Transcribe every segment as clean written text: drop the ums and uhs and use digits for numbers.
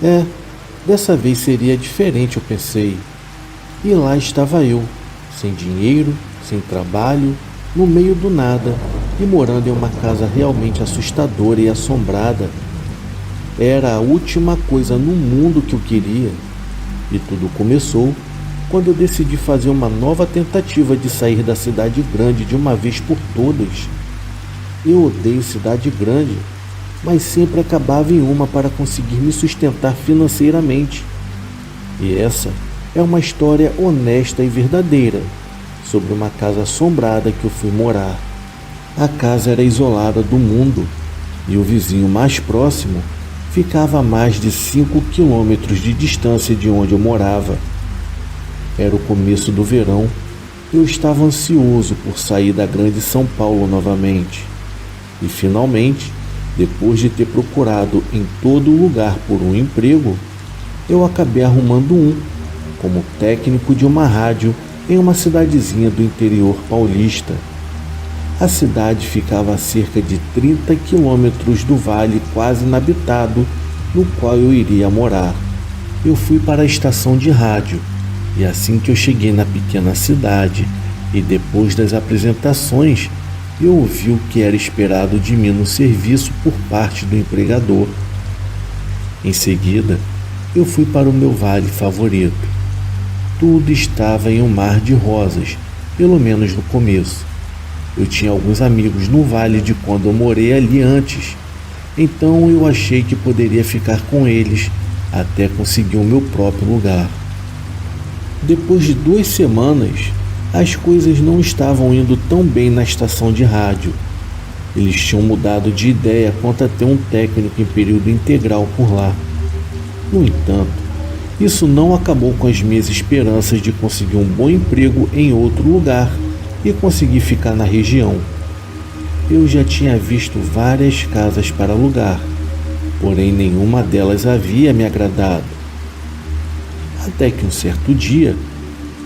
É, dessa vez seria diferente, eu pensei. E lá estava eu, sem dinheiro, sem trabalho, no meio do nada e morando em uma casa realmente assustadora e assombrada. Era a última coisa no mundo que eu queria. E tudo começou quando eu decidi fazer uma nova tentativa de sair da cidade grande de uma vez por todas. Eu odeio cidade grande, mas sempre acabava em uma para conseguir me sustentar financeiramente. E essa é uma história honesta e verdadeira sobre uma casa assombrada que eu fui morar. A casa era isolada do mundo e o vizinho mais próximo ficava a mais de 5 quilômetros de distância de onde eu morava. Era o começo do verão e eu estava ansioso por sair da grande São Paulo novamente. E finalmente, depois de ter procurado em todo lugar por um emprego, eu acabei arrumando um, como técnico de uma rádio em uma cidadezinha do interior paulista. A cidade ficava a cerca de 30 quilômetros do vale quase inabitado no qual eu iria morar. Eu fui para a estação de rádio e assim que eu cheguei na pequena cidade e depois das apresentações, eu ouvi o que era esperado de mim no serviço por parte do empregador. Em seguida, eu fui para o meu vale favorito. Tudo estava em um mar de rosas, pelo menos no começo. Eu tinha alguns amigos no vale de quando eu morei ali antes, então eu achei que poderia ficar com eles até conseguir o meu próprio lugar. Depois de 2 semanas, as coisas não estavam indo tão bem na estação de rádio. Eles tinham mudado de ideia quanto a ter um técnico em período integral por lá. No entanto, isso não acabou com as minhas esperanças de conseguir um bom emprego em outro lugar e conseguir ficar na região. Eu já tinha visto várias casas para alugar, porém nenhuma delas havia me agradado. Até que um certo dia,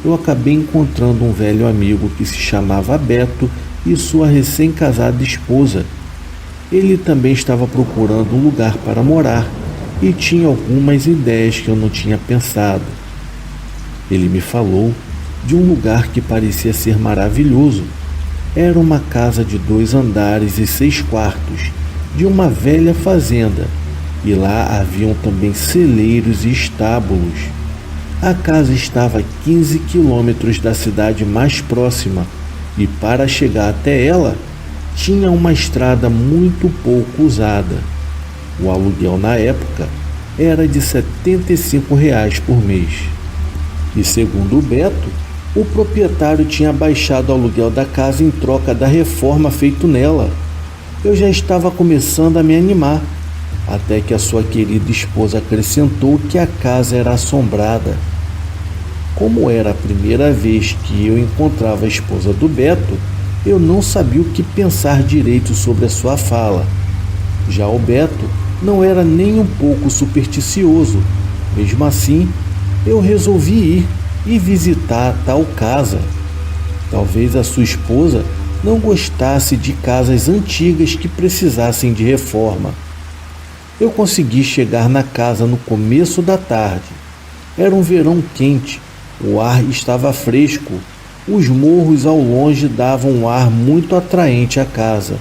eu acabei encontrando um velho amigo que se chamava Beto e sua recém-casada esposa. Ele também estava procurando um lugar para morar e tinha algumas ideias que eu não tinha pensado. Ele me falou de um lugar que parecia ser maravilhoso. Era uma casa de 2 andares e 6 quartos, de uma velha fazenda, e lá haviam também celeiros e estábulos. A casa estava a 15 quilômetros da cidade mais próxima e para chegar até ela tinha uma estrada muito pouco usada. O aluguel na época era de R$ 75 por mês. E segundo o Beto, o proprietário tinha baixado o aluguel da casa em troca da reforma feita nela. Eu já estava começando a me animar, até que a sua querida esposa acrescentou que a casa era assombrada. Como era a primeira vez que eu encontrava a esposa do Beto, eu não sabia o que pensar direito sobre a sua fala. Já o Beto não era nem um pouco supersticioso. Mesmo assim, eu resolvi ir e visitar a tal casa. Talvez a sua esposa não gostasse de casas antigas que precisassem de reforma. Eu consegui chegar na casa no começo da tarde. Era um verão quente. O ar estava fresco, os morros ao longe davam um ar muito atraente à casa.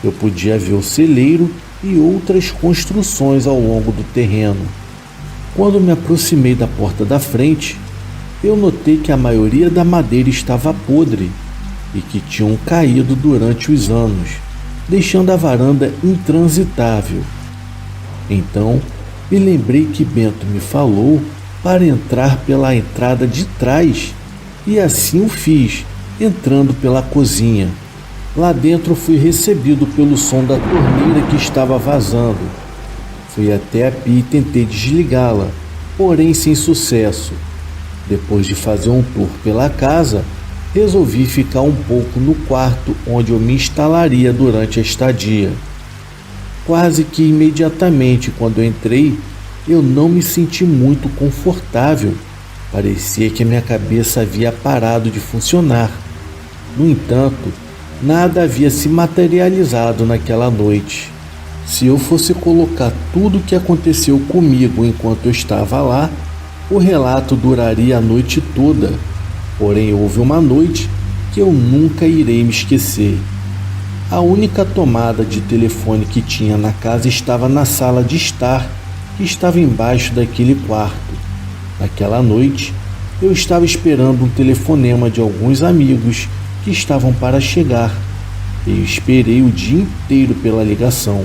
Eu podia ver o celeiro e outras construções ao longo do terreno. Quando me aproximei da porta da frente, eu notei que a maioria da madeira estava podre e que tinham caído durante os anos, deixando a varanda intransitável. Então, me lembrei que Bento me falou para entrar pela entrada de trás, e assim o fiz, entrando pela cozinha. Lá dentro fui recebido pelo som da torneira que estava vazando. Fui até a pia e tentei desligá-la, porém sem sucesso. Depois de fazer um tour pela casa, resolvi ficar um pouco no quarto onde eu me instalaria durante a estadia. Quase que imediatamente quando eu entrei, eu não me senti muito confortável. Parecia que a minha cabeça havia parado de funcionar. No entanto, nada havia se materializado naquela noite. Se eu fosse colocar tudo o que aconteceu comigo enquanto eu estava lá, o relato duraria a noite toda. Porém, houve uma noite que eu nunca irei me esquecer. A única tomada de telefone que tinha na casa estava na sala de estar, que estava embaixo daquele quarto. Naquela noite, eu estava esperando um telefonema de alguns amigos que estavam para chegar. Eu esperei o dia inteiro pela ligação.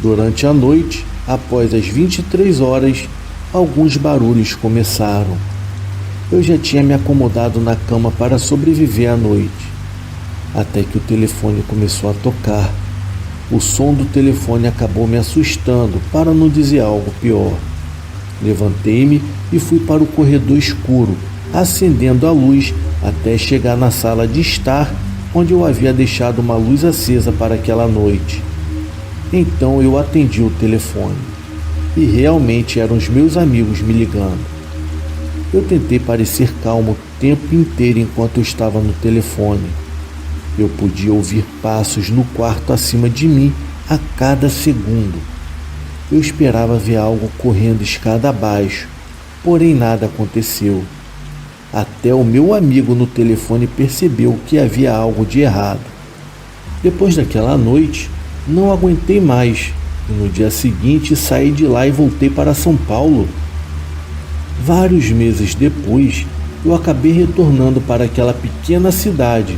Durante a noite, após as 23 horas, alguns barulhos começaram. Eu já tinha me acomodado na cama para sobreviver à noite, até que o telefone começou a tocar. O som do telefone acabou me assustando, para não dizer algo pior. Levantei-me e fui para o corredor escuro, acendendo a luz até chegar na sala de estar, onde eu havia deixado uma luz acesa para aquela noite. Então eu atendi o telefone, e realmente eram os meus amigos me ligando. Eu tentei parecer calmo o tempo inteiro enquanto eu estava no telefone. Eu podia ouvir passos no quarto acima de mim a cada segundo. Eu esperava ver algo correndo escada abaixo, porém nada aconteceu. Até o meu amigo no telefone percebeu que havia algo de errado. Depois daquela noite, não aguentei mais e no dia seguinte saí de lá e voltei para São Paulo. Vários meses depois, eu acabei retornando para aquela pequena cidade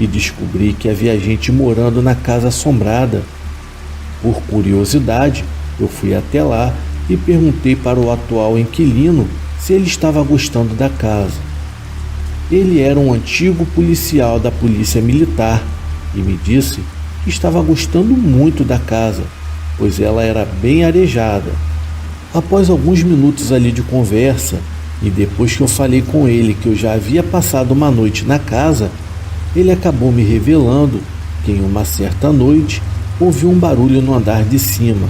e descobri que havia gente morando na casa assombrada. Por curiosidade, eu fui até lá e perguntei para o atual inquilino se ele estava gostando da casa. Ele era um antigo policial da Polícia Militar e me disse que estava gostando muito da casa, pois ela era bem arejada. Após alguns minutos ali de conversa, e depois que eu falei com ele que eu já havia passado uma noite na casa, ele acabou me revelando que em uma certa noite ouviu um barulho no andar de cima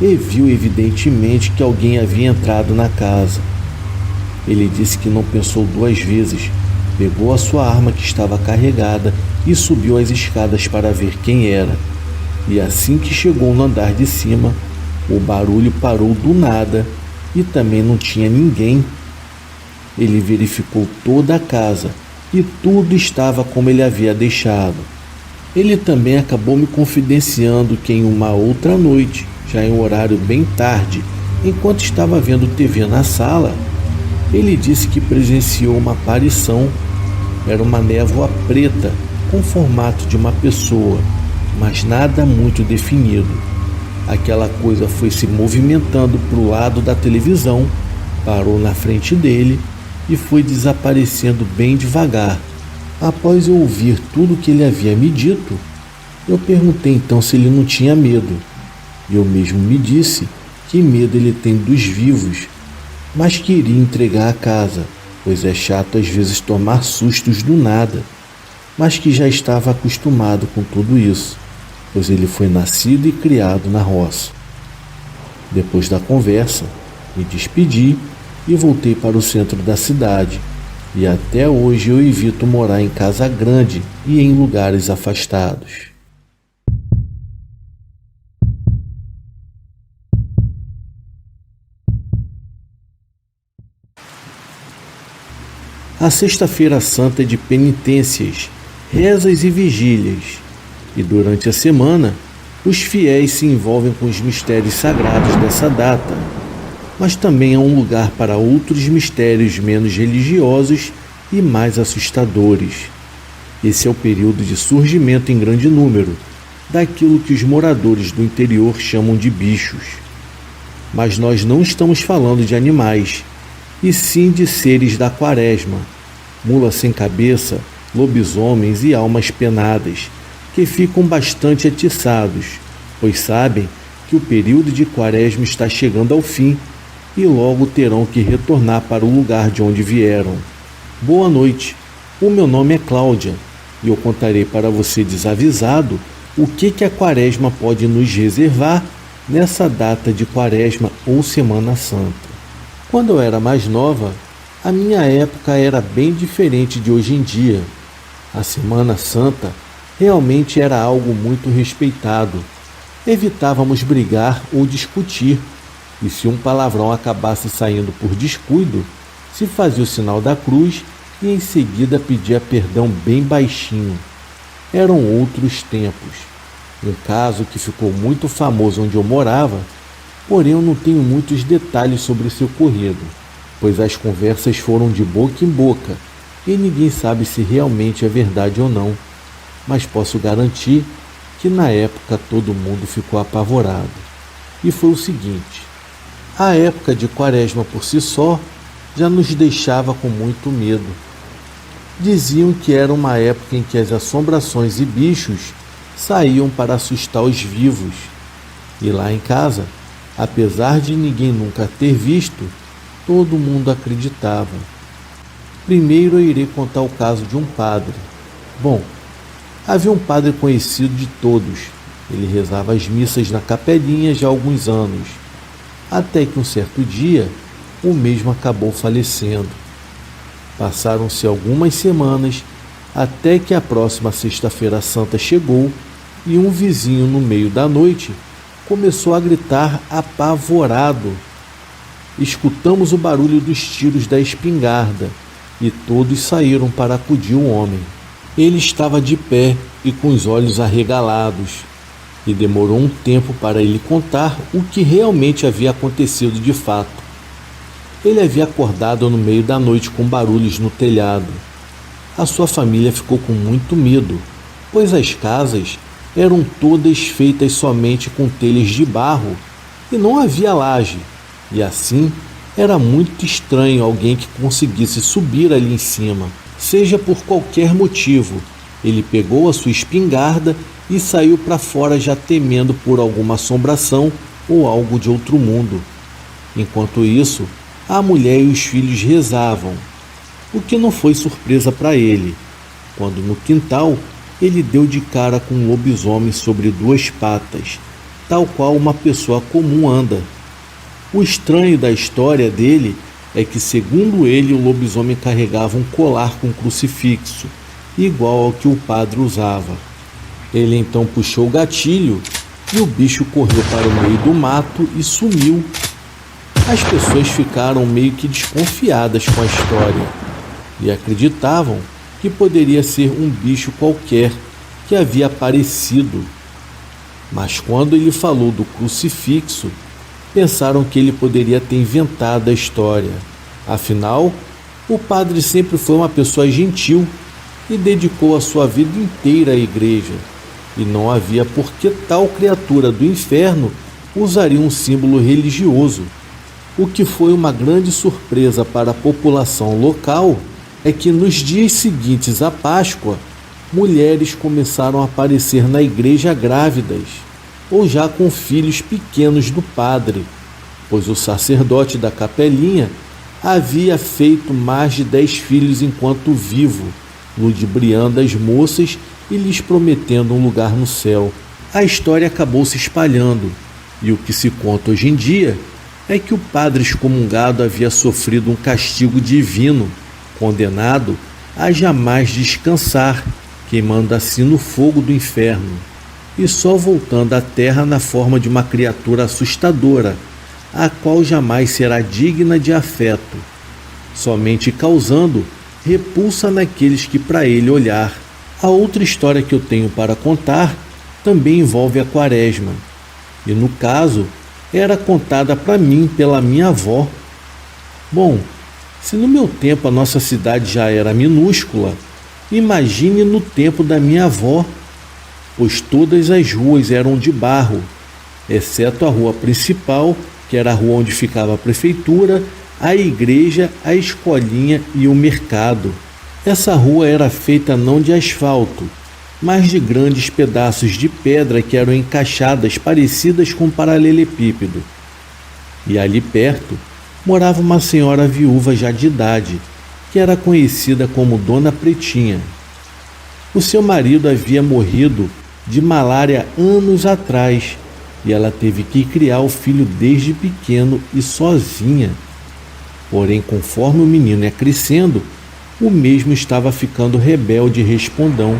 e viu evidentemente que alguém havia entrado na casa. Ele disse que não pensou duas vezes, pegou a sua arma que estava carregada e subiu as escadas para ver quem era. E assim que chegou no andar de cima, o barulho parou do nada e também não tinha ninguém. Ele verificou toda a casa e tudo estava como ele havia deixado. Ele também acabou me confidenciando que em uma outra noite, já em um horário bem tarde, enquanto estava vendo TV na sala, ele disse que presenciou uma aparição. Era uma névoa preta com formato de uma pessoa, mas nada muito definido. Aquela coisa foi se movimentando para o lado da televisão, parou na frente dele e foi desaparecendo bem devagar. Após eu ouvir tudo o que ele havia me dito, eu perguntei então se ele não tinha medo. Eu mesmo me disse que medo ele tem dos vivos, mas queria entregar a casa, pois é chato às vezes tomar sustos do nada, mas que já estava acostumado com tudo isso, pois ele foi nascido e criado na roça. Depois da conversa, me despedi e voltei para o centro da cidade, e até hoje eu evito morar em casa grande e em lugares afastados. A Sexta-feira Santa é de penitências, rezas e vigílias, e durante a semana, os fiéis se envolvem com os mistérios sagrados dessa data, mas também é um lugar para outros mistérios menos religiosos e mais assustadores. Esse é o período de surgimento em grande número daquilo que os moradores do interior chamam de bichos. Mas nós não estamos falando de animais, e sim de seres da quaresma, mulas sem cabeça, lobisomens e almas penadas, que ficam bastante atiçados, pois sabem que o período de quaresma está chegando ao fim e logo terão que retornar para o lugar de onde vieram. Boa noite, o meu nome é Cláudia e eu contarei para você desavisado o que a quaresma pode nos reservar nessa data de quaresma ou Semana Santa. Quando eu era mais nova, a minha época era bem diferente de hoje em dia. A Semana Santa realmente era algo muito respeitado. Evitávamos brigar ou discutir, e se um palavrão acabasse saindo por descuido, se fazia o sinal da cruz e em seguida pedia perdão bem baixinho. Eram outros tempos. Um caso que ficou muito famoso onde eu morava, porém eu não tenho muitos detalhes sobre esse ocorrido, pois as conversas foram de boca em boca e ninguém sabe se realmente é verdade ou não, mas posso garantir que na época todo mundo ficou apavorado. E foi o seguinte: a época de Quaresma por si só já nos deixava com muito medo. Diziam que era uma época em que as assombrações e bichos saíam para assustar os vivos. E lá em casa, apesar de ninguém nunca ter visto, todo mundo acreditava. Primeiro eu irei contar o caso de um padre. Bom, havia um padre conhecido de todos. Ele rezava as missas na capelinha já há alguns anos, até que um certo dia o mesmo acabou falecendo. Passaram-se algumas semanas até que a próxima Sexta-feira Santa chegou e um vizinho no meio da noite começou a gritar apavorado. Escutamos o barulho dos tiros da espingarda e todos saíram para acudir o homem. Ele estava de pé e com os olhos arregalados, e demorou um tempo para ele contar o que realmente havia acontecido de fato. Ele havia acordado no meio da noite com barulhos no telhado. A sua família ficou com muito medo, pois as casas eram todas feitas somente com telhas de barro e não havia laje, e assim era muito estranho alguém que conseguisse subir ali em cima, seja por qualquer motivo. Ele pegou a sua espingarda e saiu para fora já temendo por alguma assombração ou algo de outro mundo. Enquanto isso, a mulher e os filhos rezavam, o que não foi surpresa para ele, quando no quintal ele deu de cara com um lobisomem sobre duas patas, tal qual uma pessoa comum anda. O estranho da história dele é que, segundo ele, o lobisomem carregava um colar com crucifixo, igual ao que o padre usava. Ele então puxou o gatilho e o bicho correu para o meio do mato e sumiu. As pessoas ficaram meio que desconfiadas com a história e acreditavam que poderia ser um bicho qualquer que havia aparecido. Mas quando ele falou do crucifixo, pensaram que ele poderia ter inventado a história. Afinal, o padre sempre foi uma pessoa gentil e dedicou a sua vida inteira à igreja, e não havia por que tal criatura do inferno usaria um símbolo religioso. O que foi uma grande surpresa para a população local é que nos dias seguintes à Páscoa, mulheres começaram a aparecer na igreja grávidas ou já com filhos pequenos do padre, pois o sacerdote da capelinha havia feito mais de 10 filhos enquanto vivo, ludibriando as moças e lhes prometendo um lugar no céu. A história acabou se espalhando, e o que se conta hoje em dia é que o padre excomungado havia sofrido um castigo divino, condenado a jamais descansar, queimando assim no fogo do inferno, e só voltando à terra na forma de uma criatura assustadora, a qual jamais será digna de afeto, somente causando repulsa naqueles que para ele olhar. A outra história que eu tenho para contar também envolve a Quaresma, e no caso era contada para mim pela minha avó. Bom, se no meu tempo a nossa cidade já era minúscula, imagine no tempo da minha avó, pois todas as ruas eram de barro, exceto a rua principal, que era a rua onde ficava a prefeitura, a igreja, a escolinha e o mercado. Essa rua era feita não de asfalto, mas de grandes pedaços de pedra que eram encaixadas parecidas com paralelepípedo. E ali perto morava uma senhora viúva já de idade, que era conhecida como Dona Pretinha. O seu marido havia morrido de malária anos atrás e ela teve que criar o filho desde pequeno e sozinha. Porém, conforme o menino ia crescendo, o mesmo estava ficando rebelde e respondão.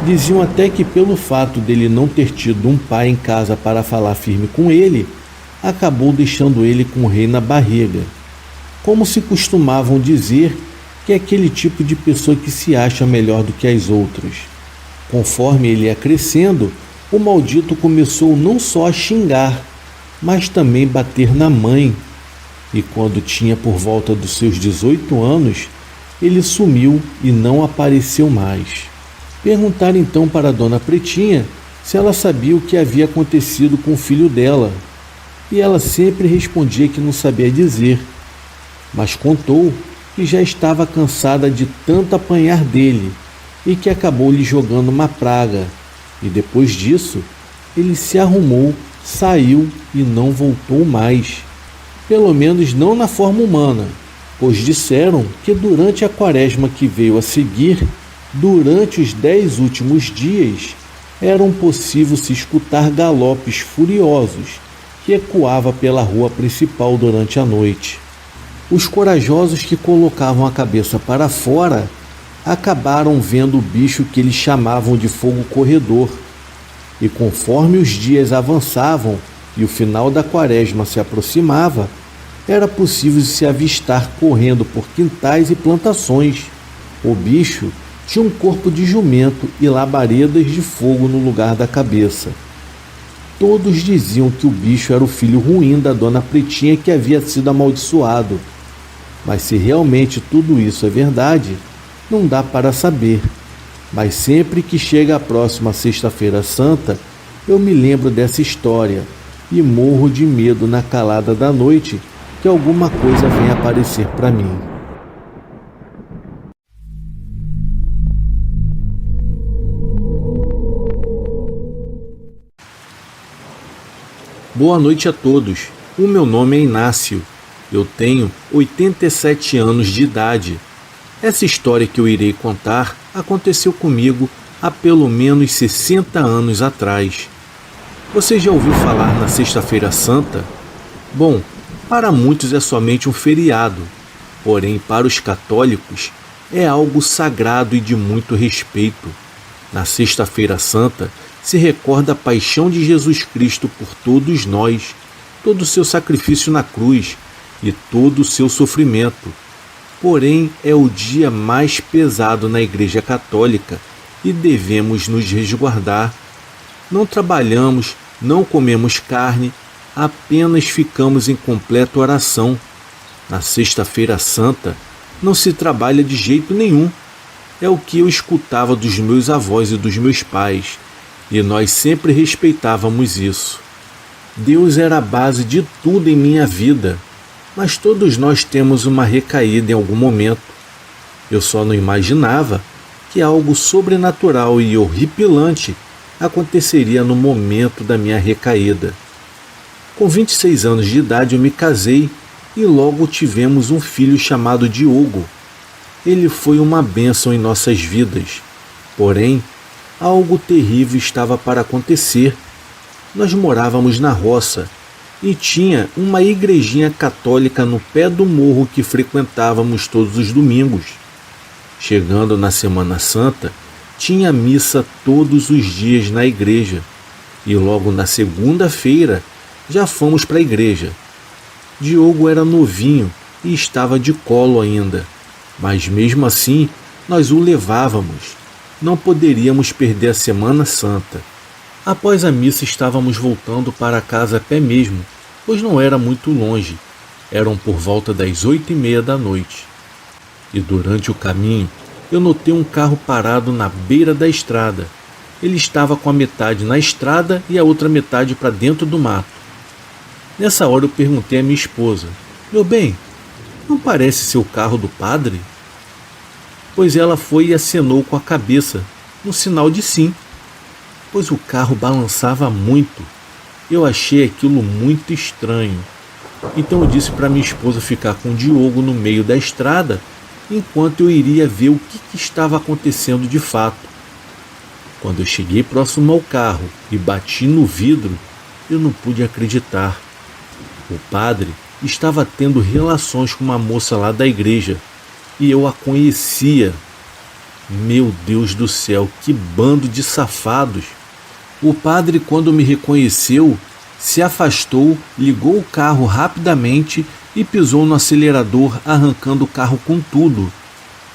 Diziam até que pelo fato dele não ter tido um pai em casa para falar firme com ele, acabou deixando ele com o rei na barriga. Como se costumavam dizer que é aquele tipo de pessoa que se acha melhor do que as outras. Conforme ele ia crescendo, o maldito começou não só a xingar, mas também bater na mãe. E quando tinha por volta dos seus 18 anos, ele sumiu e não apareceu mais. Perguntaram então para a dona Pretinha se ela sabia o que havia acontecido com o filho dela. E ela sempre respondia que não sabia dizer, mas contou que já estava cansada de tanto apanhar dele e que acabou lhe jogando uma praga. E depois disso, ele se arrumou, saiu e não voltou mais. Pelo menos não na forma humana, pois disseram que durante a quaresma que veio a seguir, durante os 10 últimos dias, era possível se escutar galopes furiosos que ecoava pela rua principal durante a noite. Os corajosos que colocavam a cabeça para fora acabaram vendo o bicho que eles chamavam de fogo corredor. E conforme os dias avançavam e o final da quaresma se aproximava, era possível se avistar correndo por quintais e plantações. O bicho tinha um corpo de jumento e labaredas de fogo no lugar da cabeça. Todos diziam que o bicho era o filho ruim da dona Pretinha que havia sido amaldiçoado. Mas se realmente tudo isso é verdade, não dá para saber. Mas sempre que chega a próxima Sexta-feira Santa, eu me lembro dessa história e morro de medo na calada da noite que alguma coisa venha aparecer para mim. Boa noite a todos. O meu nome é Inácio. Eu tenho 87 anos de idade. Essa história que eu irei contar aconteceu comigo há pelo menos 60 anos atrás. Você já ouviu falar na Sexta-feira Santa? Bom, para muitos é somente um feriado, porém para os católicos é algo sagrado e de muito respeito. Na Sexta-feira Santa se recorda a paixão de Jesus Cristo por todos nós, todo o seu sacrifício na cruz e todo o seu sofrimento. Porém, é o dia mais pesado na Igreja Católica e devemos nos resguardar. Não trabalhamos, não comemos carne, apenas ficamos em completa oração. Na Sexta-feira Santa não se trabalha de jeito nenhum. É o que eu escutava dos meus avós e dos meus pais, e nós sempre respeitávamos isso. Deus era a base de tudo em minha vida, mas todos nós temos uma recaída em algum momento. Eu só não imaginava que algo sobrenatural e horripilante aconteceria no momento da minha recaída. Com 26 anos de idade eu me casei e logo tivemos um filho chamado Diogo. Ele foi uma bênção em nossas vidas, porém, algo terrível estava para acontecer. Nós morávamos na roça e tinha uma igrejinha católica no pé do morro que frequentávamos todos os domingos. Chegando na Semana Santa, tinha missa todos os dias na igreja e logo na segunda-feira já fomos para a igreja. Diogo era novinho e estava de colo ainda, mas mesmo assim nós o levávamos. Não poderíamos perder a Semana Santa. Após a missa estávamos voltando para casa a pé mesmo, pois não era muito longe. Eram por volta das 8h30 da noite. E durante o caminho, eu notei um carro parado na beira da estrada. Ele estava com a metade na estrada e a outra metade para dentro do mato. Nessa hora eu perguntei à minha esposa: "Meu bem, não parece ser o carro do padre?" Pois ela foi e acenou com a cabeça, no sinal de sim, pois o carro balançava muito. Eu achei aquilo muito estranho. Então eu disse para minha esposa ficar com o Diogo no meio da estrada, enquanto eu iria ver o que estava acontecendo de fato. Quando eu cheguei próximo ao carro e bati no vidro, eu não pude acreditar. O padre estava tendo relações com uma moça lá da igreja, e eu a conhecia. Meu Deus do céu, que bando de safados! O padre, quando me reconheceu, se afastou, ligou o carro rapidamente e pisou no acelerador, arrancando o carro com tudo.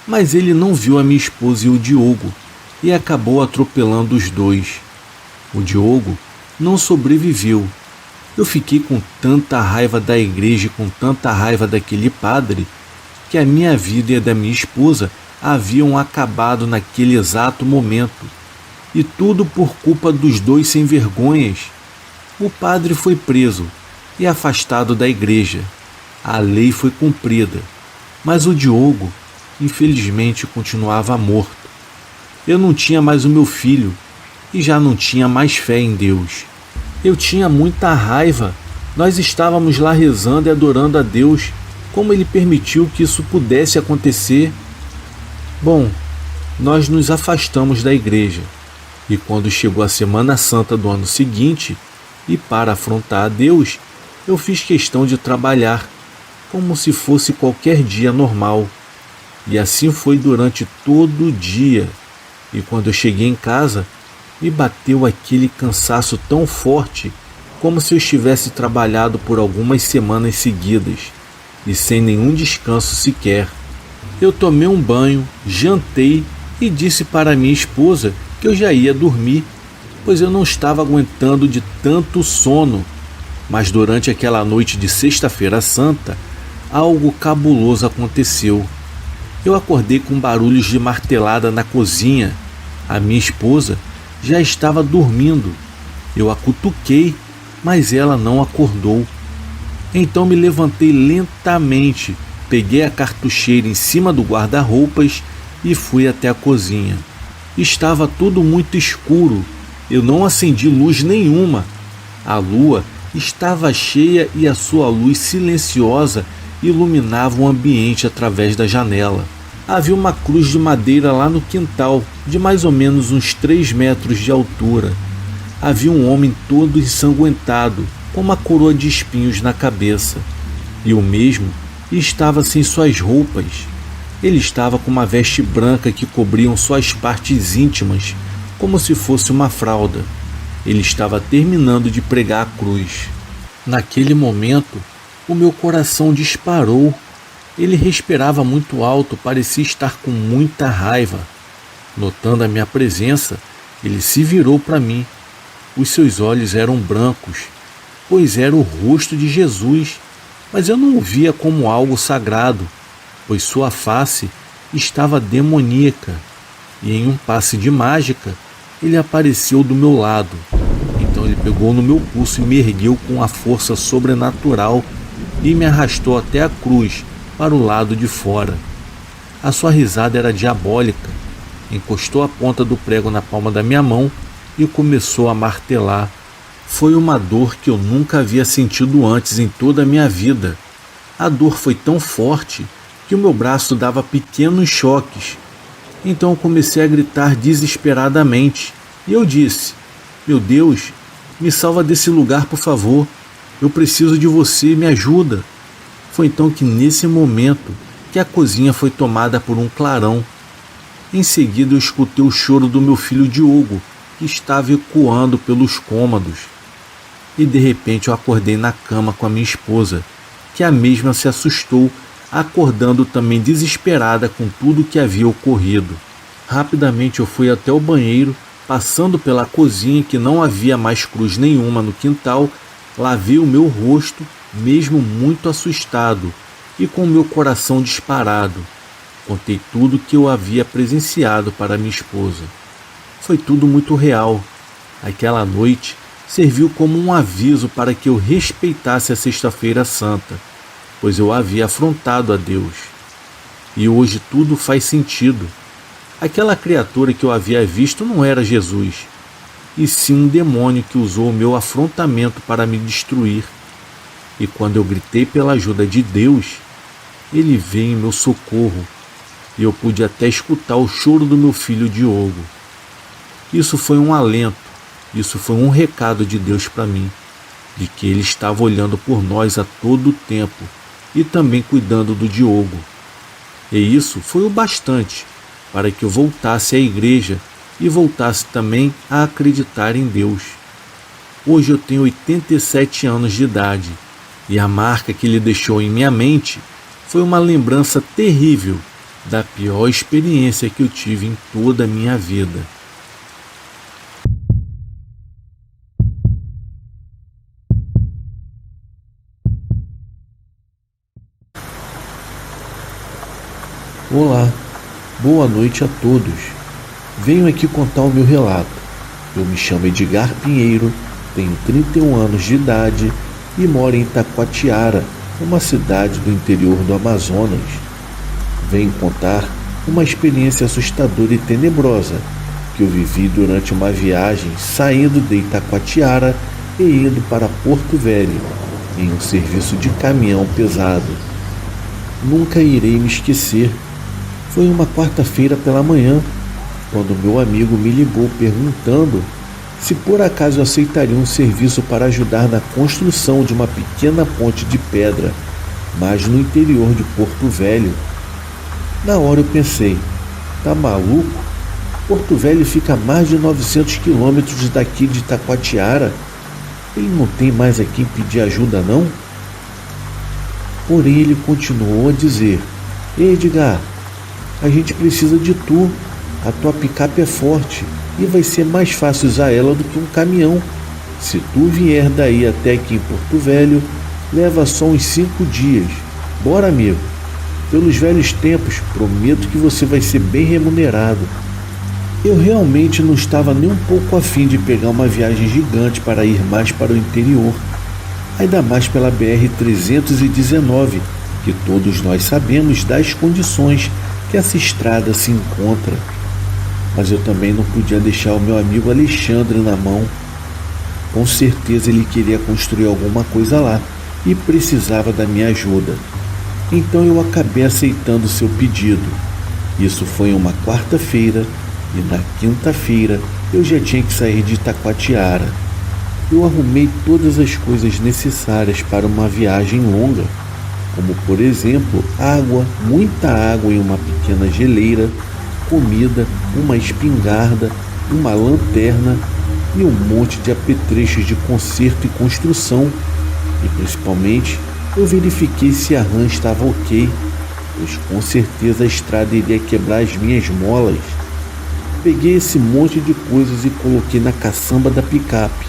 Mas ele não viu a minha esposa e o Diogo e acabou atropelando os dois. O Diogo não sobreviveu. Eu fiquei com tanta raiva da igreja e com tanta raiva daquele padre que a minha vida e a da minha esposa haviam acabado naquele exato momento. E tudo por culpa dos dois sem vergonhas. O padre foi preso e afastado da igreja. A lei foi cumprida, mas o Diogo, infelizmente, continuava morto. Eu não tinha mais o meu filho e já não tinha mais fé em Deus. Eu tinha muita raiva. Nós estávamos lá rezando e adorando a Deus. Como Ele permitiu que isso pudesse acontecer? Bom, nós nos afastamos da igreja. E quando chegou a Semana Santa do ano seguinte, e para afrontar a Deus, eu fiz questão de trabalhar, como se fosse qualquer dia normal. E assim foi durante todo o dia. E quando eu cheguei em casa, me bateu aquele cansaço tão forte, como se eu estivesse trabalhado por algumas semanas seguidas, e sem nenhum descanso sequer. Eu tomei um banho, jantei e disse para minha esposa que eu já ia dormir, pois eu não estava aguentando de tanto sono. Mas durante aquela noite de Sexta-feira Santa, algo cabuloso aconteceu. Eu acordei com barulhos de martelada na cozinha. A minha esposa já estava dormindo. Eu a cutuquei, mas ela não acordou. Então me levantei lentamente, peguei a cartucheira em cima do guarda-roupas e fui até a cozinha. Estava tudo muito escuro. Eu não acendi luz nenhuma. A lua estava cheia e a sua luz silenciosa iluminava o ambiente através da janela. Havia uma cruz de madeira lá no quintal, de mais ou menos uns 3 metros de altura. Havia um homem todo ensanguentado, com uma coroa de espinhos na cabeça. E o mesmo estava sem suas roupas. Ele estava com uma veste branca que cobriam suas partes íntimas, como se fosse uma fralda. Ele estava terminando de pregar a cruz. Naquele momento, o meu coração disparou. Ele respirava muito alto, parecia estar com muita raiva. Notando a minha presença, ele se virou para mim. Os seus olhos eram brancos, pois era o rosto de Jesus, mas eu não o via como algo sagrado, pois sua face estava demoníaca, e em um passe de mágica, ele apareceu do meu lado. Então ele pegou no meu pulso e me ergueu com a força sobrenatural e me arrastou até a cruz, para o lado de fora. A sua risada era diabólica. Encostou a ponta do prego na palma da minha mão e começou a martelar. Foi uma dor que eu nunca havia sentido antes em toda a minha vida. A dor foi tão forte que o meu braço dava pequenos choques. Então eu comecei a gritar desesperadamente. E eu disse: "Meu Deus, me salva desse lugar, por favor. Eu preciso de você, me ajuda." Foi então que nesse momento que a cozinha foi tomada por um clarão. Em seguida eu escutei o choro do meu filho Diogo, que estava ecoando pelos cômodos. E de repente eu acordei na cama com a minha esposa, que a mesma se assustou, acordando também desesperada com tudo que havia ocorrido. Rapidamente eu fui até o banheiro, passando pela cozinha que não havia mais cruz nenhuma no quintal, lavei o meu rosto, mesmo muito assustado e com meu coração disparado. Contei tudo que eu havia presenciado para minha esposa. Foi tudo muito real. Aquela noite serviu como um aviso para que eu respeitasse a Sexta-feira Santa, pois eu havia afrontado a Deus. E hoje tudo faz sentido. Aquela criatura que eu havia visto não era Jesus, e sim um demônio que usou o meu afrontamento para me destruir. E quando eu gritei pela ajuda de Deus, Ele veio em meu socorro, e eu pude até escutar o choro do meu filho Diogo. Isso foi um alento, isso foi um recado de Deus para mim, de que Ele estava olhando por nós a todo o tempo, e também cuidando do Diogo. E isso foi o bastante para que eu voltasse à igreja e voltasse também a acreditar em Deus. Hoje eu tenho 87 anos de idade e a marca que ele deixou em minha mente foi uma lembrança terrível da pior experiência que eu tive em toda a minha vida. Olá, boa noite a todos. Venho aqui contar o meu relato. Eu me chamo Edgar Pinheiro, tenho 31 anos de idade e moro em Taquatiara, uma cidade do interior do Amazonas. Venho contar uma experiência assustadora e tenebrosa que eu vivi durante uma viagem saindo de Itacoatiara e indo para Porto Velho, em um serviço de caminhão pesado. Nunca irei me esquecer. Foi uma quarta-feira pela manhã, quando meu amigo me ligou perguntando se por acaso eu aceitaria um serviço para ajudar na construção de uma pequena ponte de pedra, mas no interior de Porto Velho. Na hora eu pensei, tá maluco? Porto Velho fica a mais de 900 quilômetros daqui de Itacoatiara. Ele não tem mais a quem pedir ajuda não? Porém ele continuou a dizer, Ei, Edgar, a gente precisa de tu. A tua picape é forte e vai ser mais fácil usar ela do que um caminhão. Se tu vier daí até aqui em Porto Velho, leva só uns 5 dias. Bora, amigo. Pelos velhos tempos, prometo que você vai ser bem remunerado. Eu realmente não estava nem um pouco afim de pegar uma viagem gigante para ir mais para o interior. Ainda mais pela BR-319, que todos nós sabemos das condições que essa estrada se encontra. Mas eu também não podia deixar o meu amigo Alexandre na mão. Com certeza ele queria construir alguma coisa lá e precisava da minha ajuda. Então eu acabei aceitando seu pedido. Isso foi em uma quarta-feira e na quinta-feira eu já tinha que sair de Itacoatiara. Eu arrumei todas as coisas necessárias para uma viagem longa, como por exemplo água, muita água em uma pequena geleira, comida, uma espingarda, uma lanterna e um monte de apetrechos de conserto e construção. E principalmente eu verifiquei se a rã estava ok, pois com certeza a estrada iria quebrar as minhas molas. Peguei esse monte de coisas e coloquei na caçamba da picape.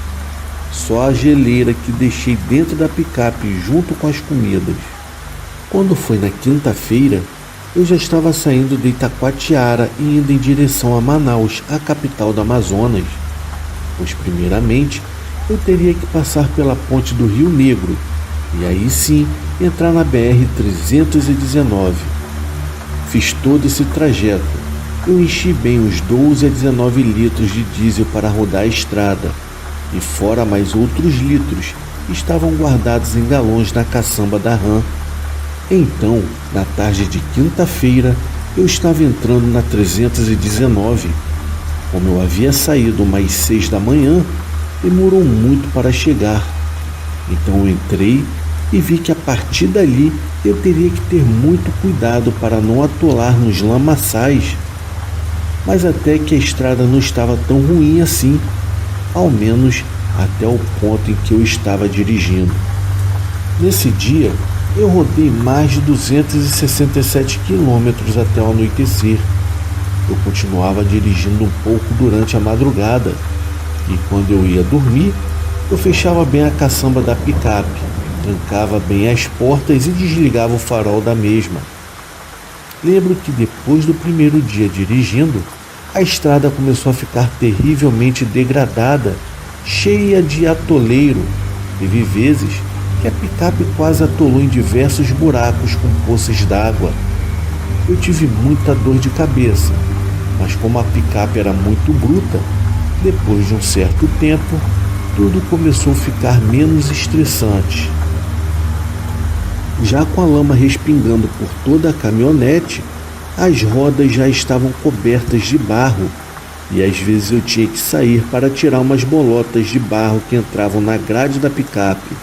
Só a geleira que deixei dentro da picape junto com as comidas. Quando foi na quinta-feira, eu já estava saindo de Itacoatiara e indo em direção a Manaus, a capital do Amazonas, pois primeiramente eu teria que passar pela ponte do Rio Negro e aí sim entrar na BR-319. Fiz todo esse trajeto. Eu enchi bem os 12 a 19 litros de diesel para rodar a estrada e fora mais outros litros que estavam guardados em galões na caçamba da rã. Então, na tarde de quinta-feira, eu estava entrando na 319. Como eu havia saído umas 6 da manhã, demorou muito para chegar. Então eu entrei e vi que a partir dali eu teria que ter muito cuidado para não atolar nos lamaçais. Mas até que a estrada não estava tão ruim assim, ao menos até o ponto em que eu estava dirigindo. Nesse dia, eu rodei mais de 267 quilômetros até o anoitecer. Eu continuava dirigindo um pouco durante a madrugada e quando eu ia dormir, eu fechava bem a caçamba da picape, trancava bem as portas e desligava o farol da mesma. Lembro que depois do primeiro dia dirigindo, a estrada começou a ficar terrivelmente degradada, cheia de atoleiro. Teve vezes que a picape quase atolou em diversos buracos com poças d'água. Eu tive muita dor de cabeça, mas como a picape era muito bruta, depois de um certo tempo, tudo começou a ficar menos estressante. Já com a lama respingando por toda a caminhonete, as rodas já estavam cobertas de barro e às vezes eu tinha que sair para tirar umas bolotas de barro que entravam na grade da picape.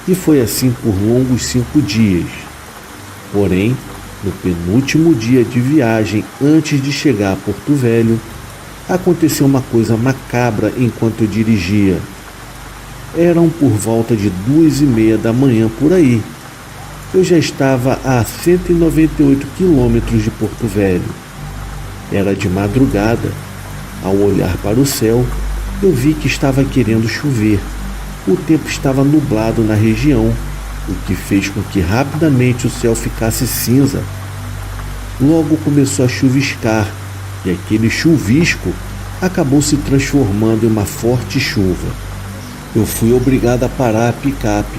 E foi assim por longos 5 dias. Porém, No penúltimo dia de viagem, antes de chegar a Porto Velho, aconteceu uma coisa macabra enquanto eu dirigia. Eram por volta de 2h30 da manhã por aí. Eu já estava a 198 quilômetros de Porto Velho. Era de madrugada. Ao olhar para o céu, eu vi que estava querendo chover. O tempo estava nublado na região, o que fez com que rapidamente o céu ficasse cinza. Logo começou a chuviscar, e aquele chuvisco acabou se transformando em uma forte chuva. Eu fui obrigado a parar a picape,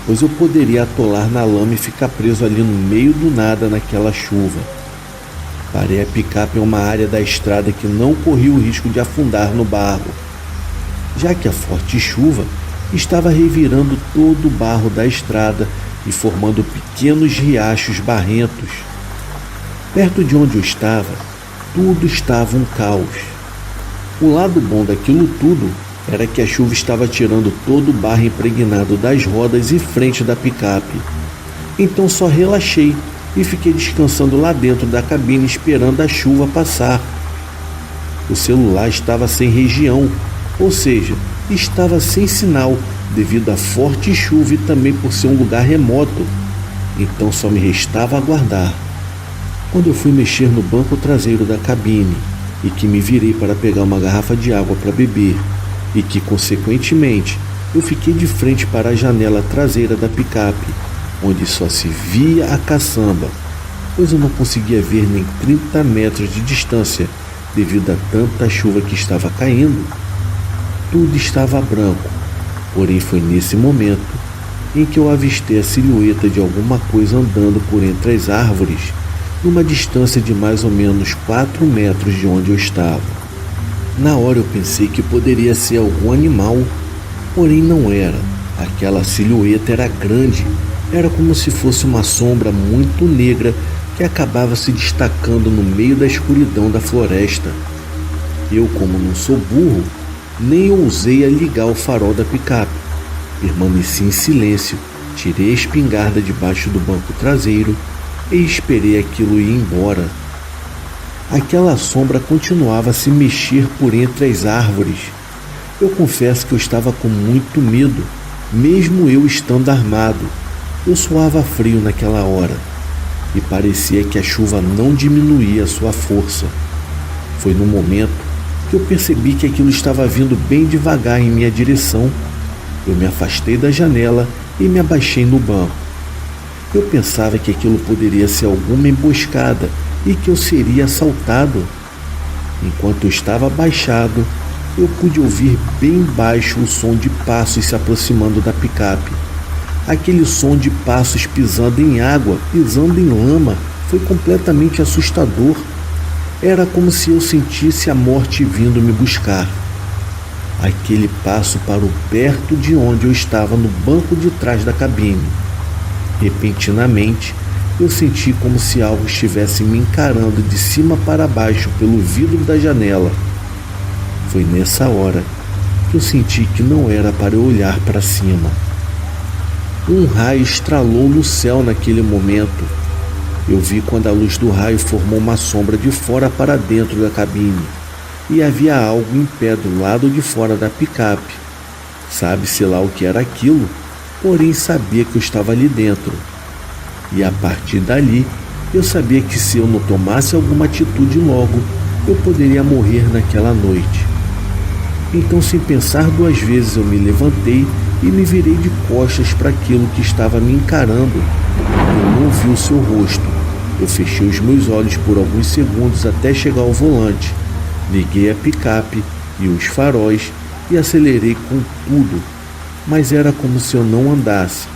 pois eu poderia atolar na lama e ficar preso ali no meio do nada naquela chuva. Parei a picape em uma área da estrada que não corria o risco de afundar no barro, já que a forte chuva estava revirando todo o barro da estrada e formando pequenos riachos barrentos. Perto de onde eu estava, tudo estava um caos. O lado bom daquilo tudo era que a chuva estava tirando todo o barro impregnado das rodas e frente da picape. Então só relaxei e fiquei descansando lá dentro da cabine esperando a chuva passar. O celular estava sem região, ou seja, estava sem sinal devido à forte chuva e também por ser um lugar remoto. Então só me restava aguardar. Quando eu fui mexer no banco traseiro da cabine e que me virei para pegar uma garrafa de água para beber e que, consequentemente, eu fiquei de frente para a janela traseira da picape, onde só se via a caçamba, pois eu não conseguia ver nem 30 metros de distância devido a tanta chuva que estava caindo. Tudo estava branco, porém foi nesse momento em que eu avistei a silhueta de alguma coisa andando por entre as árvores, numa distância de mais ou menos 4 metros de onde eu estava. Na hora eu pensei que poderia ser algum animal, porém não era. Aquela silhueta era grande, era como se fosse uma sombra muito negra que acabava se destacando no meio da escuridão da floresta. Eu, como não sou burro, nem ousei a ligar o farol da picape. Permaneci em silêncio, tirei a espingarda debaixo do banco traseiro e esperei aquilo ir embora. Aquela sombra continuava a se mexer por entre as árvores. Eu confesso que eu estava com muito medo, mesmo eu estando armado. Eu suava frio naquela hora e parecia que a chuva não diminuía a sua força. Foi no momento que eu percebi que aquilo estava vindo bem devagar em minha direção. Eu me afastei da janela e me abaixei no banco. Eu pensava que aquilo poderia ser alguma emboscada e que eu seria assaltado. Enquanto eu estava abaixado, eu pude ouvir bem baixo o som de passos se aproximando da picape. Aquele som de passos pisando em água, pisando em lama, foi completamente assustador. Era como se eu sentisse a morte vindo me buscar. Aquele passo parou perto de onde eu estava no banco de trás da cabine. Repentinamente, eu senti como se algo estivesse me encarando de cima para baixo pelo vidro da janela. Foi nessa hora que eu senti que não era para eu olhar para cima. Um raio estralou no céu naquele momento. Eu vi quando a luz do raio formou uma sombra de fora para dentro da cabine. E havia algo em pé do lado de fora da picape. Sabe-se lá o que era aquilo, porém sabia que eu estava ali dentro. E a partir dali, eu sabia que se eu não tomasse alguma atitude logo, eu poderia morrer naquela noite. Então, sem pensar duas vezes, eu me levantei e me virei de costas para aquilo que estava me encarando. Eu não vi o seu rosto. Eu fechei os meus olhos por alguns segundos até chegar ao volante. Liguei a picape e os faróis e acelerei com tudo, mas era como se eu não andasse,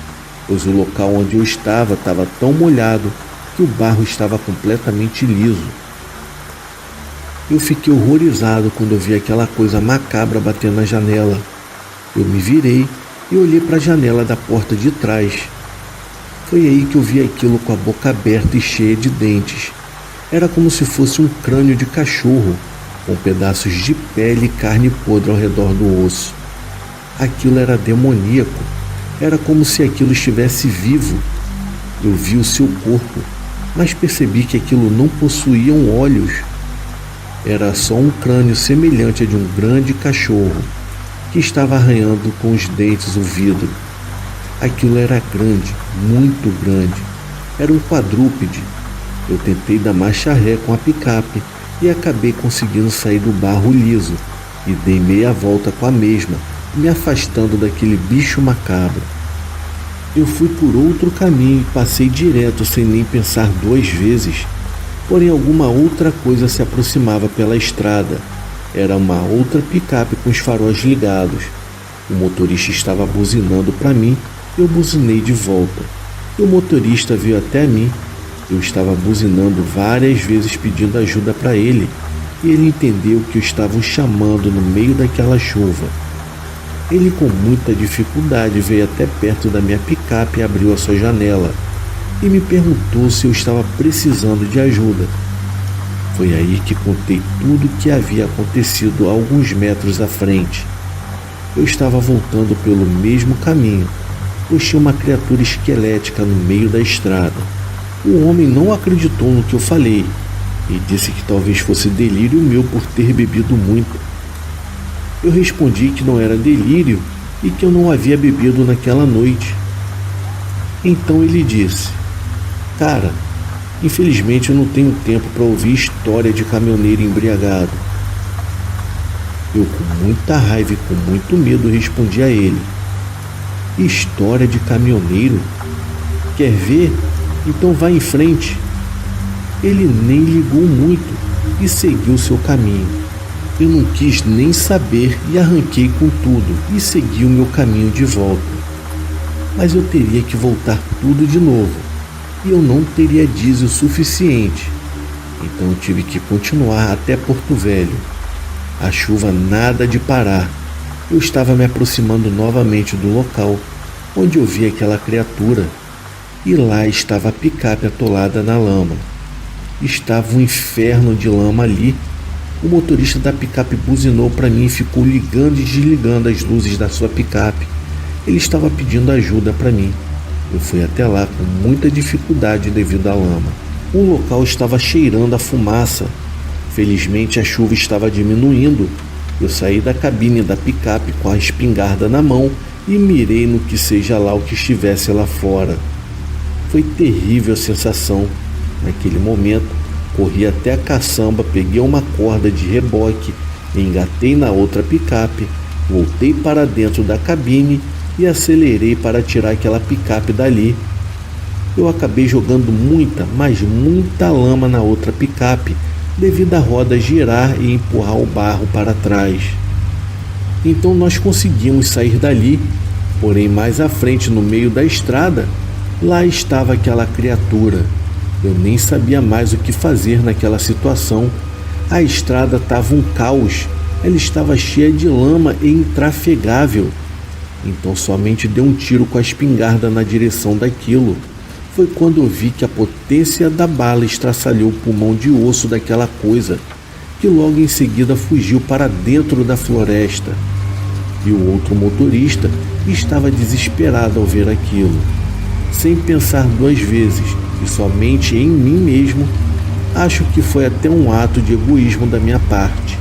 pois o local onde eu estava tão molhado que o barro estava completamente liso. Eu fiquei horrorizado quando eu vi aquela coisa macabra batendo na janela. Eu me virei e olhei para a janela da porta de trás. Foi aí que eu vi aquilo com a boca aberta e cheia de dentes. Era como se fosse um crânio de cachorro, com pedaços de pele e carne podre ao redor do osso. Aquilo era demoníaco. Era como se aquilo estivesse vivo. Eu vi o seu corpo. mas percebi que aquilo não possuía olhos. Era só um crânio semelhante a de um grande cachorro que estava arranhando com os dentes o vidro. Aquilo era grande, muito grande. Era um quadrúpede. Eu tentei dar marcha ré com a picape e acabei conseguindo sair do barro liso e dei meia volta com a mesma, me afastando daquele bicho macabro. Eu fui por outro caminho e passei direto sem nem pensar duas vezes. Porém, alguma outra coisa se aproximava pela estrada. Era uma outra picape com os faróis ligados. O motorista estava buzinando para mim. Eu buzinei de volta. O motorista veio até mim. Eu estava buzinando várias vezes pedindo ajuda para ele. E ele entendeu que eu estava o chamando no meio daquela chuva. Ele com muita dificuldade veio até perto da minha picape e abriu a sua janela. E me perguntou se eu estava precisando de ajuda. Foi aí que contei tudo o que havia acontecido a alguns metros à frente. Eu estava voltando pelo mesmo caminho, pois tinha uma criatura esquelética no meio da estrada. O homem não acreditou no que eu falei e disse que talvez fosse delírio meu por ter bebido muito. Eu respondi que não era delírio e que eu não havia bebido naquela noite. Então ele disse: "Cara, infelizmente eu não tenho tempo para ouvir história de caminhoneiro embriagado." Eu, com muita raiva e com muito medo, respondi a ele: "História de caminhoneiro? Quer ver? Então vá em frente." Ele nem ligou muito e seguiu seu caminho. Eu não quis nem saber e arranquei com tudo e segui o meu caminho de volta. Mas eu teria que voltar tudo de novo e eu não teria diesel suficiente. Então eu tive que continuar até Porto Velho. A chuva nada de parar. Eu estava me aproximando novamente do local onde eu vi aquela criatura e lá estava a picape atolada na lama. Estava um inferno de lama ali. O motorista da picape buzinou para mim e ficou ligando e desligando as luzes da sua picape. Ele estava pedindo ajuda para mim. Eu fui até lá com muita dificuldade devido à lama. O local estava cheirando a fumaça. Felizmente a chuva estava diminuindo. Eu saí da cabine da picape com a espingarda na mão e mirei no que seja lá o que estivesse lá fora. Foi terrível a sensação. Naquele momento, corri até a caçamba, peguei uma corda de reboque, engatei na outra picape, voltei para dentro da cabine e acelerei para tirar aquela picape dali. Eu acabei jogando muita, mas muita lama na outra picape, devido à roda girar e empurrar o barro para trás. Então nós conseguimos sair dali, porém mais à frente, no meio da estrada, lá estava aquela criatura. Eu nem sabia mais o que fazer naquela situação. A estrada estava um caos. Ela estava cheia de lama e intrafegável. Então somente dei um tiro com a espingarda na direção daquilo. Foi quando eu vi que a potência da bala estraçalhou o pulmão de osso daquela coisa, que logo em seguida fugiu para dentro da floresta. E o outro motorista estava desesperado ao ver aquilo. Sem pensar duas vezes, e somente em mim mesmo, acho que foi até um ato de egoísmo da minha parte.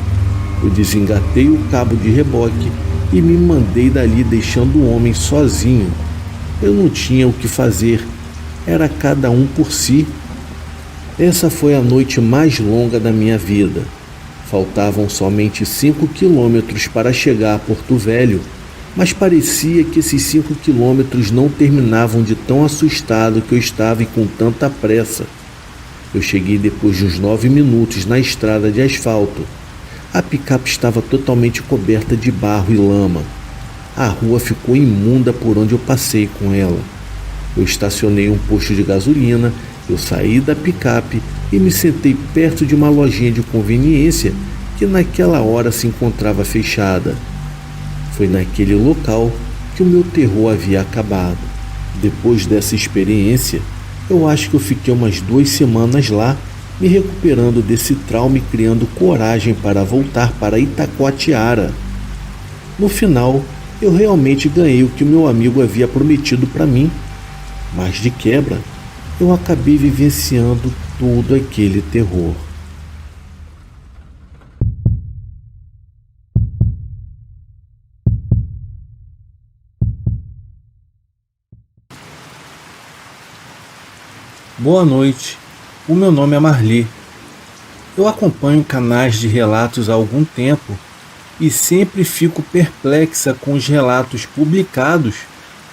Eu desengatei o cabo de reboque e me mandei dali, deixando o homem sozinho. Eu não tinha o que fazer, era cada um por si. Essa foi a noite mais longa da minha vida. Faltavam somente 5 quilômetros para chegar a Porto Velho, mas parecia que esses 5 quilômetros não terminavam de tão assustado que eu estava e com tanta pressa. Eu cheguei depois de uns 9 minutos na estrada de asfalto. A picape estava totalmente coberta de barro e lama. A rua ficou imunda por onde eu passei com ela. Eu estacionei um posto de gasolina, eu saí da picape e me sentei perto de uma lojinha de conveniência que naquela hora se encontrava fechada. Foi naquele local que o meu terror havia acabado. Depois dessa experiência, eu acho que eu fiquei umas 2 semanas lá, me recuperando desse trauma e criando coragem para voltar para Itacoatiara. No final, eu realmente ganhei o que o meu amigo havia prometido para mim, mas de quebra, eu acabei vivenciando todo aquele terror. Boa noite, o meu nome é Marli. Eu acompanho canais de relatos há algum tempo e sempre fico perplexa com os relatos publicados,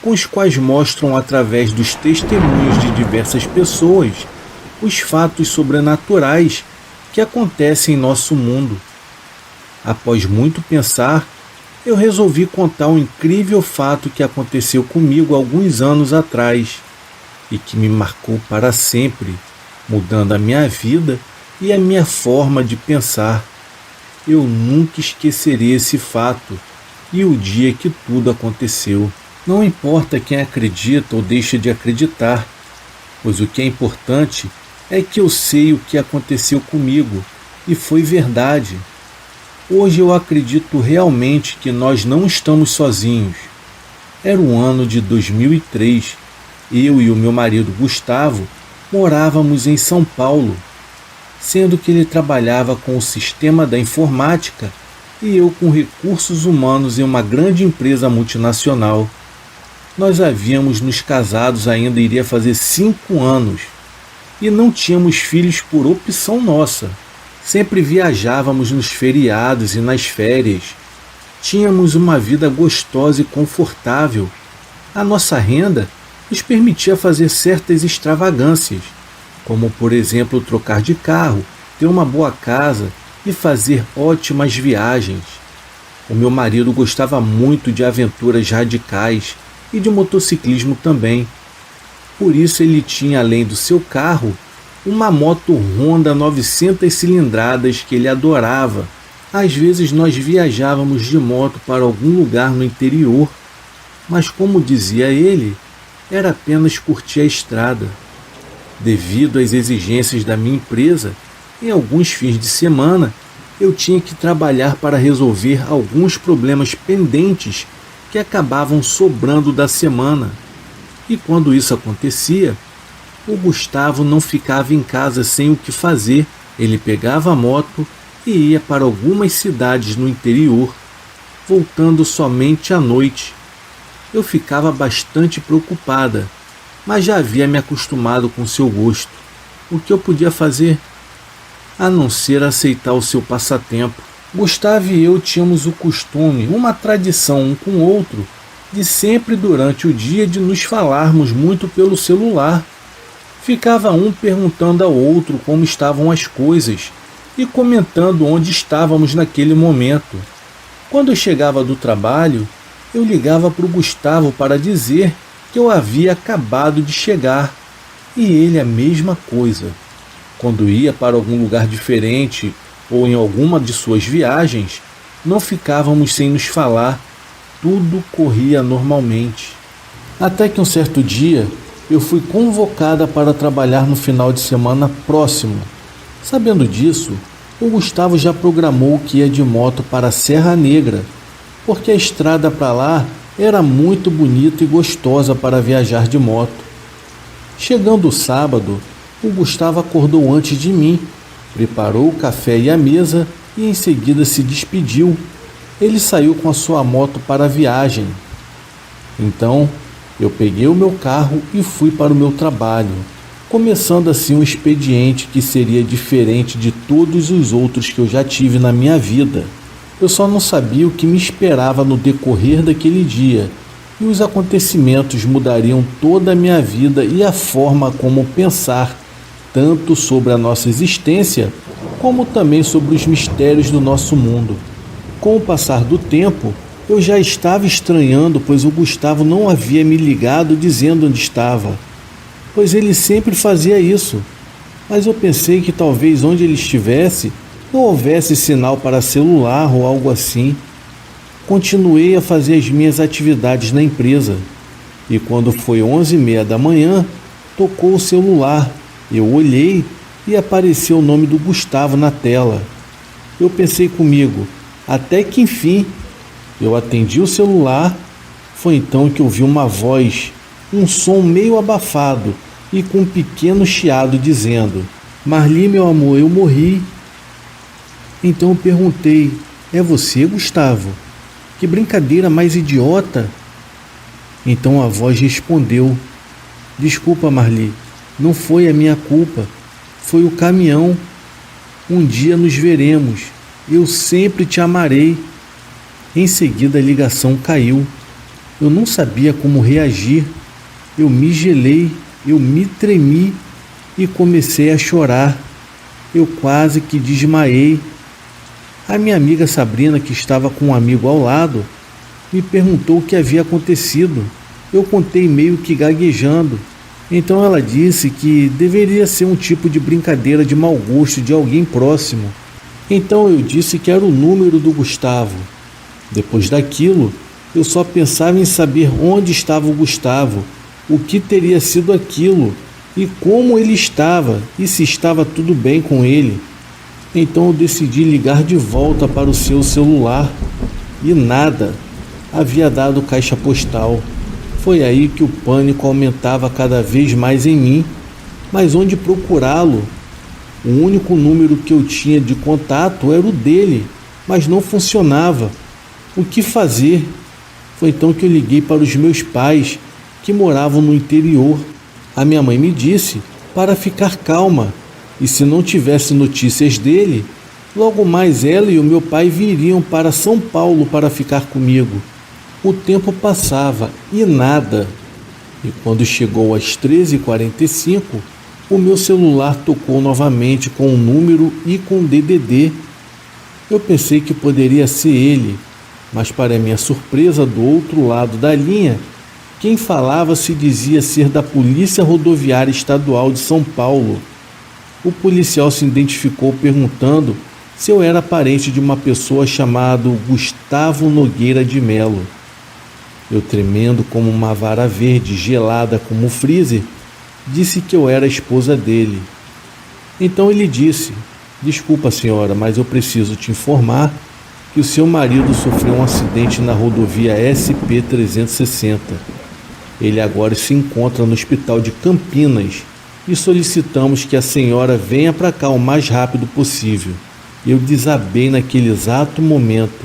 com os quais mostram através dos testemunhos de diversas pessoas os fatos sobrenaturais que acontecem em nosso mundo. Após muito pensar, eu resolvi contar um incrível fato que aconteceu comigo alguns anos atrás e que me marcou para sempre, mudando a minha vida e a minha forma de pensar. Eu nunca esquecerei esse fato e o dia que tudo aconteceu. Não importa quem acredita ou deixa de acreditar, pois o que é importante é que eu sei o que aconteceu comigo e foi verdade. Hoje eu acredito realmente que nós não estamos sozinhos. Era o ano de 2003. Eu e o meu marido Gustavo morávamos em São Paulo, sendo que ele trabalhava com o sistema da informática e eu com recursos humanos em uma grande empresa multinacional. Nós havíamos nos casados ainda iria fazer 5 anos e não tínhamos filhos por opção nossa. Sempre viajávamos nos feriados e nas férias. Tínhamos uma vida gostosa e confortável. A nossa renda nos permitia fazer certas extravagâncias, como por exemplo trocar de carro, ter uma boa casa e fazer ótimas viagens. O meu marido gostava muito de aventuras radicais e de motociclismo também. Por isso ele tinha, além do seu carro, uma moto Honda 900 cilindradas que ele adorava. Às vezes nós viajávamos de moto para algum lugar no interior, mas como dizia ele, era apenas curtir a estrada. Devido às exigências da minha empresa, em alguns fins de semana, eu tinha que trabalhar para resolver alguns problemas pendentes que acabavam sobrando da semana. E quando isso acontecia, o Gustavo não ficava em casa sem o que fazer. Ele pegava a moto e ia para algumas cidades no interior, voltando somente à noite. Eu ficava bastante preocupada, mas já havia me acostumado com seu gosto. O que eu podia fazer? A não ser aceitar o seu passatempo. Gustavo e eu tínhamos o costume, uma tradição um com o outro, de sempre durante o dia de nos falarmos muito pelo celular. Ficava um perguntando ao outro como estavam as coisas e comentando onde estávamos naquele momento. Quando eu chegava do trabalho, eu ligava para o Gustavo para dizer que eu havia acabado de chegar, e ele a mesma coisa. Quando ia para algum lugar diferente ou em alguma de suas viagens, não ficávamos sem nos falar, tudo corria normalmente. Até que um certo dia, eu fui convocada para trabalhar no final de semana próximo. Sabendo disso, o Gustavo já programou que ia de moto para a Serra Negra, porque a estrada para lá era muito bonita e gostosa para viajar de moto. Chegando o sábado, o Gustavo acordou antes de mim, preparou o café e a mesa e em seguida se despediu. Ele saiu com a sua moto para a viagem. Então, eu peguei o meu carro e fui para o meu trabalho, começando assim um expediente que seria diferente de todos os outros que eu já tive na minha vida. Eu só não sabia o que me esperava no decorrer daquele dia, e os acontecimentos mudariam toda a minha vida e a forma como pensar, tanto sobre a nossa existência, como também sobre os mistérios do nosso mundo. Com o passar do tempo, eu já estava estranhando, pois o Gustavo não havia me ligado dizendo onde estava, pois ele sempre fazia isso. Mas eu pensei que talvez onde ele estivesse não houvesse sinal para celular ou algo assim. Continuei a fazer as minhas atividades na empresa, e quando foi 11h30 da manhã, tocou o celular. Eu olhei e apareceu o nome do Gustavo na tela. Eu pensei comigo, até que enfim. Eu atendi o celular. Foi então que ouvi uma voz, um som meio abafado, e com um pequeno chiado dizendo: Marli, meu amor, eu morri. Então eu perguntei: é você, Gustavo? Que brincadeira mais idiota! Então a voz respondeu: desculpa, Marli, não foi a minha culpa, foi o caminhão. Um dia nos veremos, eu sempre te amarei. Em seguida a ligação caiu. Eu não sabia como reagir. Eu me gelei, eu me tremi e comecei a chorar. Eu quase que desmaiei. A minha amiga Sabrina, que estava com um amigo ao lado, me perguntou o que havia acontecido. Eu contei meio que gaguejando. Então ela disse que deveria ser um tipo de brincadeira de mau gosto de alguém próximo. Então eu disse que era o número do Gustavo. Depois daquilo, eu só pensava em saber onde estava o Gustavo, o que teria sido aquilo e como ele estava e se estava tudo bem com ele. Então eu decidi ligar de volta para o seu celular e nada. Havia dado caixa postal. Foi aí que o pânico aumentava cada vez mais em mim. Mas onde procurá-lo? O único número que eu tinha de contato era o dele, mas não funcionava. O que fazer? Foi então que eu liguei para os meus pais, que moravam no interior. A minha mãe me disse para ficar calma, e se não tivesse notícias dele, logo mais ela e o meu pai viriam para São Paulo para ficar comigo. O tempo passava e nada. E quando chegou às 13h45, o meu celular tocou novamente com um número e com DDD. Eu pensei que poderia ser ele, mas para minha surpresa, do outro lado da linha, quem falava se dizia ser da Polícia Rodoviária Estadual de São Paulo. O policial se identificou perguntando se eu era parente de uma pessoa chamada Gustavo Nogueira de Melo. Eu, tremendo como uma vara verde gelada como um freezer, disse que eu era a esposa dele. Então ele disse: desculpa, senhora, mas eu preciso te informar que o seu marido sofreu um acidente na rodovia SP-360. Ele agora se encontra no hospital de Campinas e solicitamos que a senhora venha para cá o mais rápido possível. Eu desabei naquele exato momento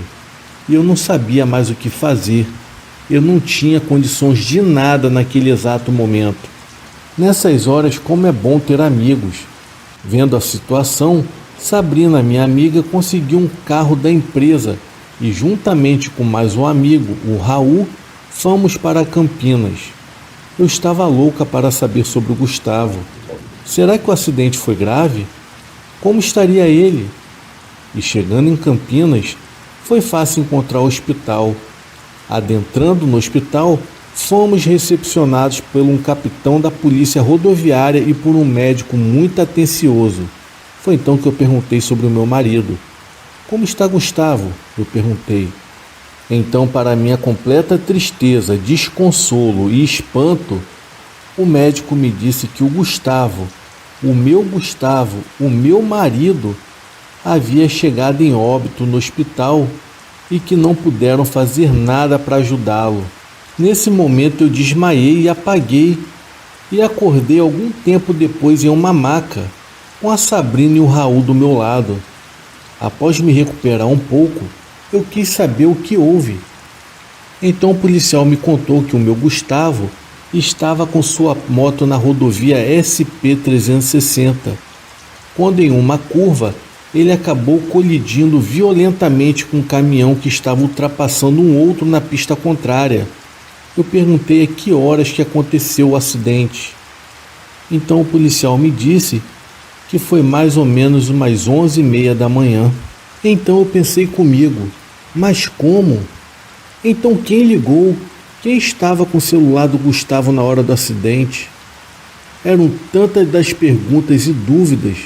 e eu não sabia mais o que fazer. Eu não tinha condições de nada naquele exato momento. Nessas horas, como é bom ter amigos. Vendo a situação, Sabrina, minha amiga, conseguiu um carro da empresa e, juntamente com mais um amigo, o Raul, fomos para Campinas. Eu estava louca para saber sobre o Gustavo. Será que o acidente foi grave? Como estaria ele? E chegando em Campinas, foi fácil encontrar o hospital. Adentrando no hospital, fomos recepcionados por um capitão da polícia rodoviária e por um médico muito atencioso. Foi então que eu perguntei sobre o meu marido. Como está Gustavo? Eu perguntei. Então, para minha completa tristeza, desconsolo e espanto, o médico me disse que o Gustavo, o meu marido, havia chegado em óbito no hospital e que não puderam fazer nada para ajudá-lo. Nesse momento eu desmaiei e apaguei e acordei algum tempo depois em uma maca, com a Sabrina e o Raul do meu lado. Após me recuperar um pouco, eu quis saber o que houve. Então o policial me contou que o meu Gustavo estava com sua moto na rodovia SP-360, quando em uma curva ele acabou colidindo violentamente com um caminhão que estava ultrapassando um outro na pista contrária. Eu perguntei a que horas que aconteceu o acidente. Então o policial me disse que foi mais ou menos umas 11h30 da manhã. Então eu pensei comigo, mas como? Então quem ligou? Quem estava com o celular do Gustavo na hora do acidente? Eram tantas das perguntas e dúvidas,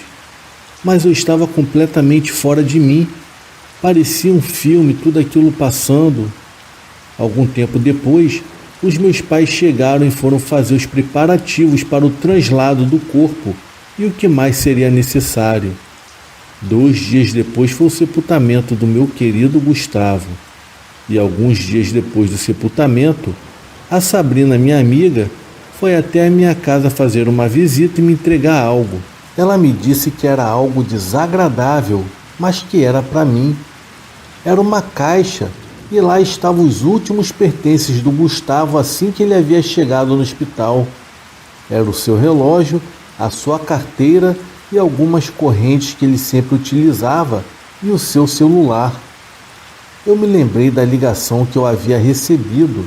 mas eu estava completamente fora de mim. Parecia um filme, tudo aquilo passando. Algum tempo depois, os meus pais chegaram e foram fazer os preparativos para o translado do corpo e o que mais seria necessário. 2 dias depois foi o sepultamento do meu querido Gustavo. E alguns dias depois do sepultamento, a Sabrina, minha amiga, foi até a minha casa fazer uma visita e me entregar algo. Ela me disse que era algo desagradável, mas que era para mim. Era uma caixa e lá estavam os últimos pertences do Gustavo assim que ele havia chegado no hospital. Era o seu relógio, a sua carteira e algumas correntes que ele sempre utilizava e o seu celular. Eu me lembrei da ligação que eu havia recebido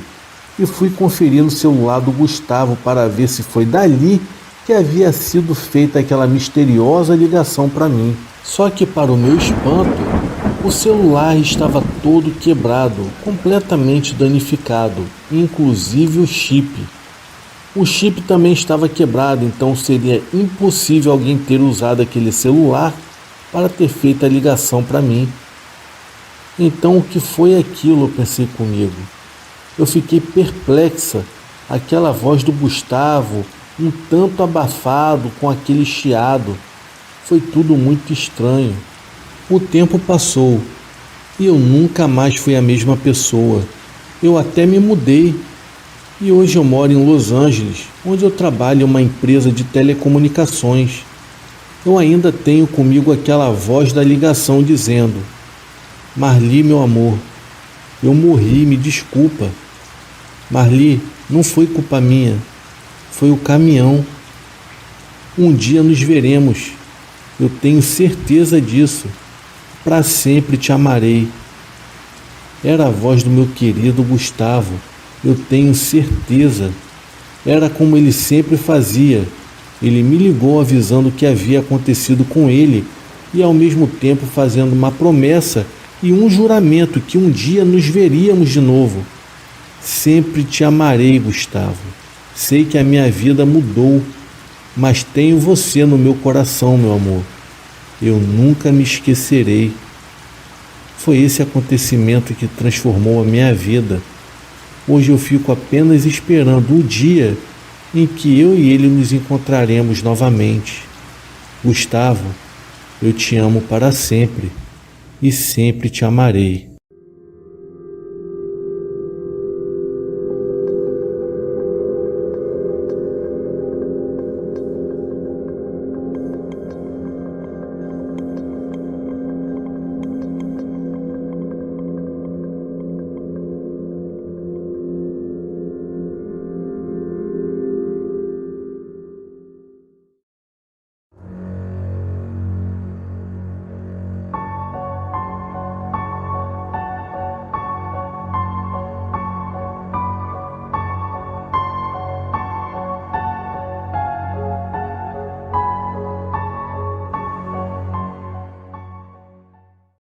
e fui conferir no celular do Gustavo para ver se foi dali que havia sido feita aquela misteriosa ligação para mim. Só que, para o meu espanto, o celular estava todo quebrado, completamente danificado, inclusive o chip. O chip também estava quebrado, então seria impossível alguém ter usado aquele celular para ter feito a ligação para mim. Então o que foi aquilo, eu pensei comigo. Eu fiquei perplexa, aquela voz do Gustavo, um tanto abafado com aquele chiado. Foi tudo muito estranho. O tempo passou e eu nunca mais fui a mesma pessoa. Eu até me mudei e hoje eu moro em Los Angeles, onde eu trabalho em uma empresa de telecomunicações. Eu ainda tenho comigo aquela voz da ligação dizendo: Marli, meu amor, eu morri, me desculpa. Marli, não foi culpa minha, foi o caminhão. Um dia nos veremos, eu tenho certeza disso. Para sempre te amarei. Era a voz do meu querido Gustavo, eu tenho certeza. Era como ele sempre fazia. Ele me ligou avisando o que havia acontecido com ele e ao mesmo tempo fazendo uma promessa e um juramento que um dia nos veríamos de novo. Sempre te amarei, Gustavo. Sei que a minha vida mudou, mas tenho você no meu coração, meu amor. Eu nunca me esquecerei. Foi esse acontecimento que transformou a minha vida. Hoje eu fico apenas esperando o dia em que eu e ele nos encontraremos novamente. Gustavo, eu te amo para sempre e sempre te amarei.